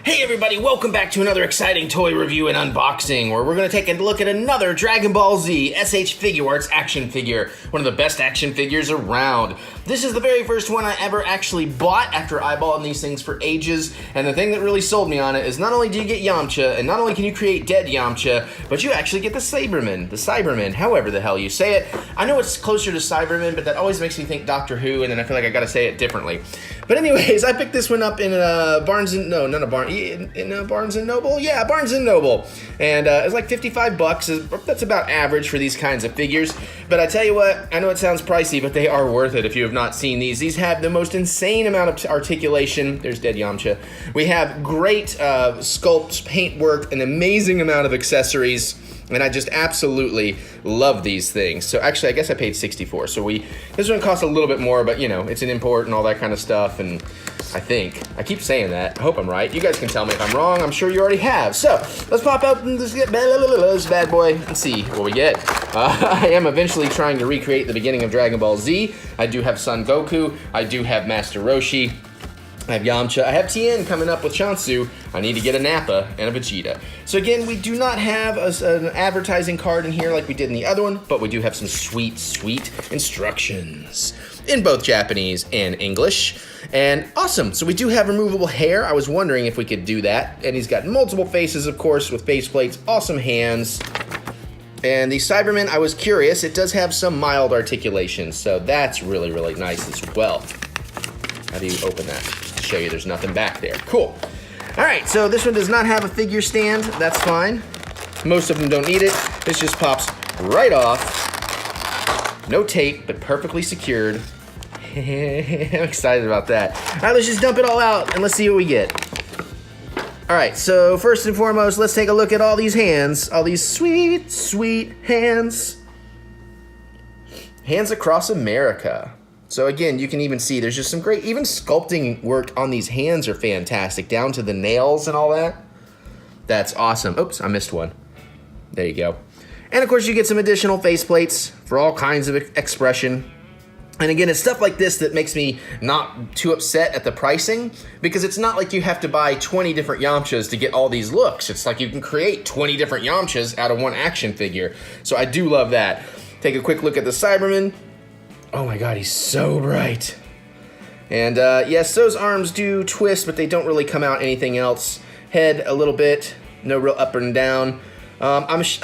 Hey everybody, welcome back to another exciting toy review and unboxing, where we're going to take a look at another Dragon Ball Z SH Figuarts action figure, one of the best action figures around. This is the very first one I ever actually bought after eyeballing these things for ages, and the thing that really sold me on it is not only do you get Yamcha, and not only can you create dead Yamcha, but you actually get the Saibamen, however the hell you say it. I know it's closer to Saibamen, but that always makes me think Doctor Who, and then I feel like I gotta say it differently. But anyways, I picked this one up in Barnes and Noble. Yeah, Barnes and Noble. And it's like 55 bucks. That's about average for these kinds of figures. But I tell you what, I know it sounds pricey, but they are worth it if you have not seen these. These have the most insane amount of articulation. There's dead Yamcha. We have great sculpts, paint work, an amazing amount of accessories. And I just absolutely love these things. So actually, I guess I paid $64. So this one costs a little bit more, but you know, it's an import and all that kind of stuff. And I keep saying that. I hope I'm right. You guys can tell me if I'm wrong. I'm sure you already have. So let's pop open this bad boy and see what we get. I am eventually trying to recreate the beginning of Dragon Ball Z. I do have Son Goku. I do have Master Roshi. I have Yamcha. I have Tien coming up with Shansu. I need to get a Nappa and a Vegeta. So again, we do not have an advertising card in here like we did in the other one, but we do have some sweet, sweet instructions in both Japanese and English. And awesome. So we do have removable hair. I was wondering if we could do that. And he's got multiple faces, of course, with face plates, awesome hands. And the Saibamen, I was curious, it does have some mild articulation, so that's really, really nice as well. How do you open that? Show you there's nothing back there. Cool. All right, so this one does not have a figure stand. That's fine. Most of them don't need it. This just pops right off. No tape, but perfectly secured. I'm excited about that. All right, let's just dump it all out and let's see what we get. All right, so first and foremost, let's take a look at all these hands. All these sweet, sweet hands. Hands across America. So again, you can even see there's just some great, even sculpting work on these hands are fantastic, down to the nails and all that. That's awesome. Oops, I missed one. There you go. And of course you get some additional faceplates for all kinds of expression. And again, it's stuff like this that makes me not too upset at the pricing, because it's not like you have to buy 20 different Yamchas to get all these looks. It's like you can create 20 different Yamchas out of one action figure. So I do love that. Take a quick look at the Saibamen. Oh my god, he's so bright. And yes, those arms do twist, but they don't really come out anything else. Head a little bit, no real up and down. It's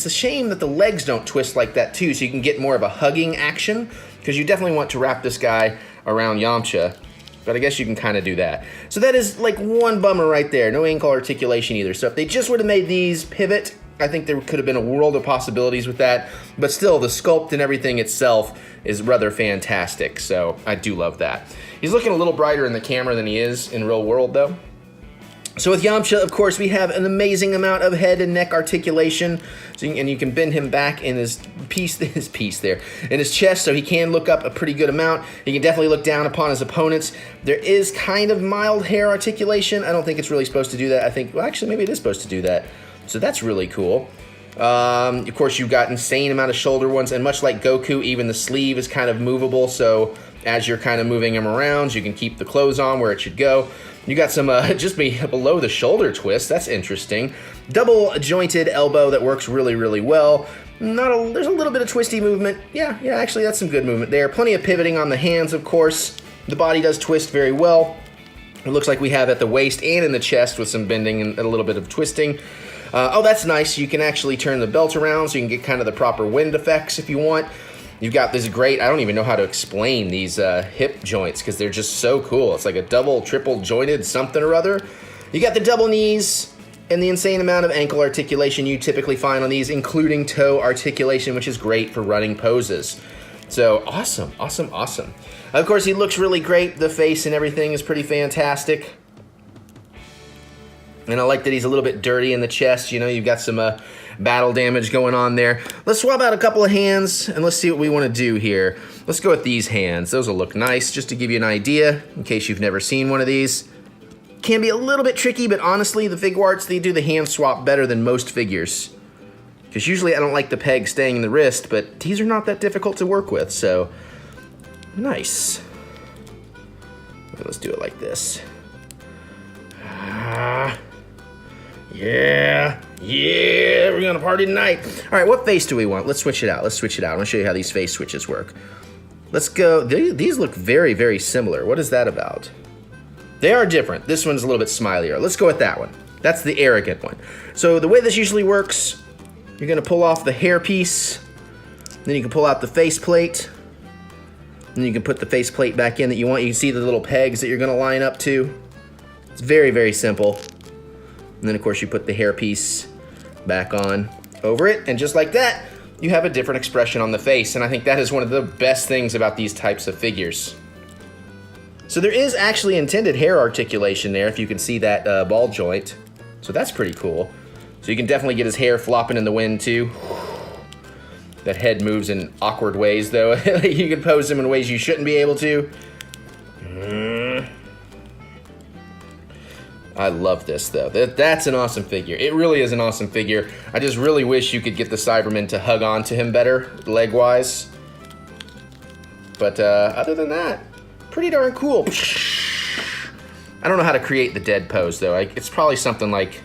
a shame that the legs don't twist like that too, so you can get more of a hugging action, because you definitely want to wrap this guy around Yamcha. But I guess you can kind of do that. So that is like one bummer right there. No ankle articulation either. So if they just would have made these pivot, I think there could have been a world of possibilities with that, but still, the sculpt and everything itself is rather fantastic, so I do love that. He's looking a little brighter in the camera than he is in real world, though. So with Yamcha, of course, we have an amazing amount of head and neck articulation, and you can bend him back in his chest, so he can look up a pretty good amount. He can definitely look down upon his opponents. There is kind of mild hair articulation. I don't think it's really supposed to do that. I think, well, actually, maybe it is supposed to do that. So that's really cool. Of course, you've got insane amount of shoulder ones, and much like Goku, even the sleeve is kind of movable, so as you're kind of moving him around, you can keep the clothes on where it should go. You got some just below the shoulder twist. That's interesting. Double jointed elbow that works really, really well. There's a little bit of twisty movement. Yeah, actually that's some good movement there. Plenty of pivoting on the hands, of course. The body does twist very well. It looks like we have at the waist and in the chest with some bending and a little bit of twisting. Oh, that's nice. You can actually turn the belt around so you can get kind of the proper wind effects if you want. You've got this great, I don't even know how to explain these hip joints because they're just so cool. It's like a double, triple jointed something or other. You got the double knees and the insane amount of ankle articulation you typically find on these, including toe articulation, which is great for running poses. So awesome, awesome, awesome. Of course, he looks really great. The face and everything is pretty fantastic. And I like that he's a little bit dirty in the chest. You know, you've got some battle damage going on there. Let's swap out a couple of hands, and let's see what we want to do here. Let's go with these hands. Those will look nice, just to give you an idea, in case you've never seen one of these. Can be a little bit tricky, but honestly, the Figuarts, they do the hand swap better than most figures. Because usually I don't like the peg staying in the wrist, but these are not that difficult to work with, so nice. Let's do it like this. Yeah, we're gonna party tonight. All right, what face do we want? Let's switch it out. I'm gonna show you how these face switches work. Let's go. These look very, very similar. What is that about? They are different. This one's a little bit smilier. Let's go with that one. That's the arrogant one. So the way this usually works, you're gonna pull off the hair piece, then you can pull out the face plate, then you can put the face plate back in that you want. You can see the little pegs that you're gonna line up to. It's very, very simple. And then of course you put the hair piece back on over it, and just like that, you have a different expression on the face, and I think that is one of the best things about these types of figures. So there is actually intended hair articulation there, if you can see that ball joint. So that's pretty cool. So you can definitely get his hair flopping in the wind too. That head moves in awkward ways though. You can pose him in ways you shouldn't be able to. I love this though. That's an awesome figure. It really is an awesome figure. I just really wish you could get the Saibamen to hug on to him better, leg-wise. But other than that, pretty darn cool. I don't know how to create the dead pose though. It's probably something like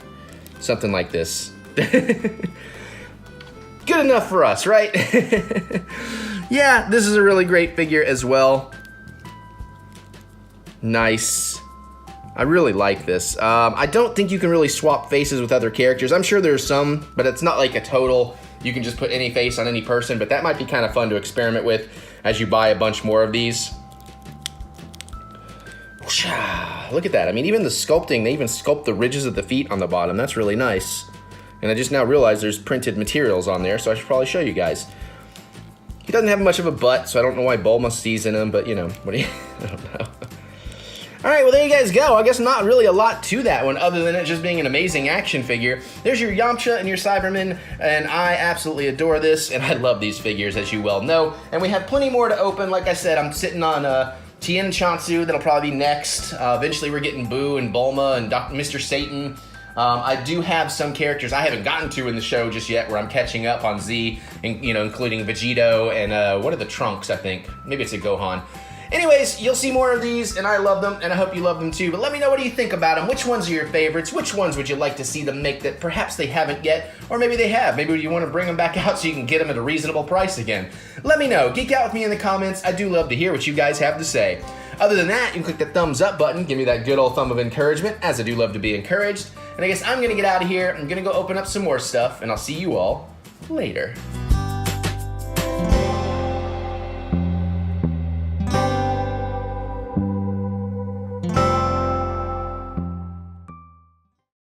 this. Good enough for us, right? Yeah, this is a really great figure as well. Nice. I really like this. I don't think you can really swap faces with other characters. I'm sure there's some, but it's not like a total, you can just put any face on any person, but that might be kind of fun to experiment with as you buy a bunch more of these. Look at that. I mean, even the sculpting, they even sculpt the ridges of the feet on the bottom. That's really nice. And I just now realized there's printed materials on there, so I should probably show you guys. He doesn't have much of a butt, so I don't know why Bulma sees in him, but you know, what do you, I don't know. All right, well, there you guys go. I guess not really a lot to that one other than it just being an amazing action figure. There's your Yamcha and your Saibamen, and I absolutely adore this, and I love these figures, as you well know. And we have plenty more to open. Like I said, I'm sitting on Tien Chansu. That'll probably be next. Eventually, we're getting Boo and Bulma and Mr. Satan. I do have some characters I haven't gotten to in the show just yet where I'm catching up on Z, and, you know, including Vegito and what are the Trunks, I think. Maybe it's a Gohan. Anyways, you'll see more of these, and I love them, and I hope you love them too. But let me know, what do you think about them? Which ones are your favorites? Which ones would you like to see them make that perhaps they haven't yet? Or maybe they have. Maybe you want to bring them back out so you can get them at a reasonable price again. Let me know. Geek out with me in the comments. I do love to hear what you guys have to say. Other than that, you can click the thumbs up button. Give me that good old thumb of encouragement, as I do love to be encouraged. And I guess I'm going to get out of here. I'm going to go open up some more stuff, and I'll see you all later.